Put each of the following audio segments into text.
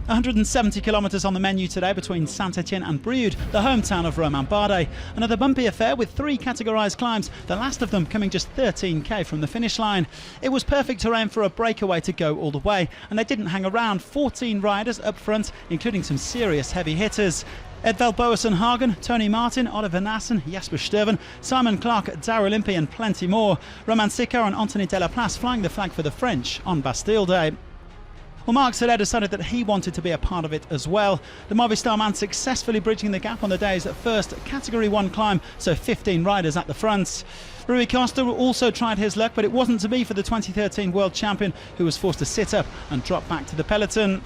170 kilometres on the menu today between Saint-Etienne and Brioude, the hometown of Romain Bardet. Another bumpy affair with 3 categorised climbs, the last of them coming just 13k from the finish line. It was perfect terrain for a breakaway to go all the way, and they didn't hang around. 14 riders up front, including some serious heavy hitters. Edvald Boasson Hagen, Tony Martin, Oliver Nassen, Jasper Stuyven, Simon Clark, Daryl Impey and plenty more. Romain Sicard and Anthony Delaplace flying the flag for the French on Bastille Day. Well, Marc Soler decided that he wanted to be a part of it as well. The Movistar man successfully bridging the gap on the day's first Category 1 climb, so 15 riders at the front. Rui Costa also tried his luck, but it wasn't to be for the 2013 world champion, who was forced to sit up and drop back to the peloton.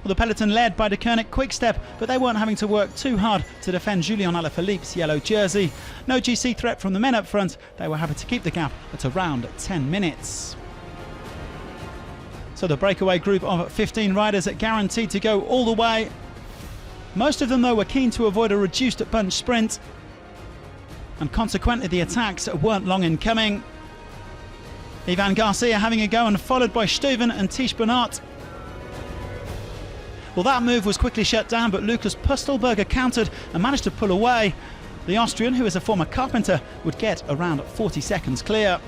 Well, the peloton led by De Koenig Quickstep, but they weren't having to work too hard to defend Julian Alaphilippe's yellow jersey. No GC threat from the men up front. They were happy to keep the gap at around 10 minutes. So the breakaway group of 15 riders are guaranteed to go all the way. Most of them, though, were keen to avoid a reduced bunch sprint, and consequently the attacks weren't long in coming. Ivan Garcia having a go and followed by Stuyven and Tish Bernat. Well, that move was quickly shut down, but Lukas Pustelberger countered and managed to pull away. The Austrian, who is a former carpenter, would get around 40 seconds clear.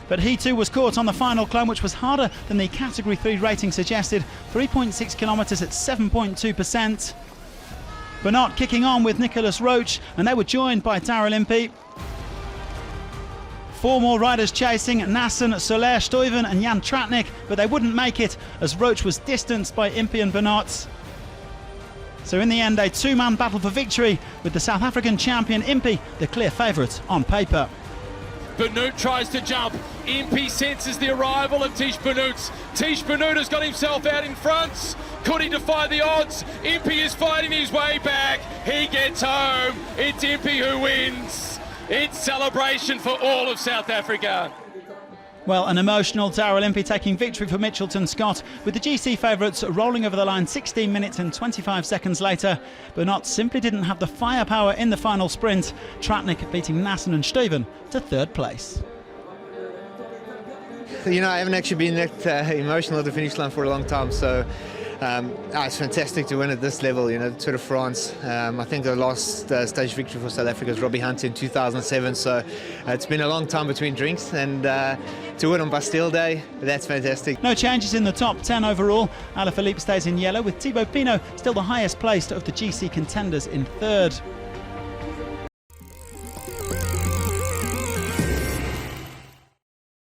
But he too was caught on the final climb, which was harder than the Category 3 rating suggested. 3.6 kilometres at 7.2%. Bernat kicking on with Nicolas Roche, and they were joined by Daryl Impey. 4 more riders chasing: Nassen, Soler, Stuyven and Jan Tratnik, but they wouldn't make it as Roche was distanced by Impey and Bernat. So in the end, a 2-man battle for victory, with the South African champion Impey the clear favourite on paper. Benoot tries to jump. Impey senses the arrival of Tish Benoot. Tish Benoot has got himself out in front. Could he defy the odds? Impey is fighting his way back. He gets home. It's Impey who wins. It's celebration for all of South Africa. Well, an emotional Daryl Impey taking victory for Mitchelton Scott, with the GC favourites rolling over the line 16 minutes and 25 seconds later. Bernat simply didn't have the firepower in the final sprint. Tratnik beating Nassen and Stuyven to 3rd place. You know, I haven't actually been that emotional at the finish line for a long time, so it's fantastic to win at this level, you know, Tour de France. I think the last stage victory for South Africa was Robbie Hunter in 2007, so it's been a long time between drinks, and to win on Bastille Day, that's fantastic. No changes in the top 10 overall. Alaphilippe stays in yellow, with Thibaut Pinot still the highest placed of the GC contenders in 3rd.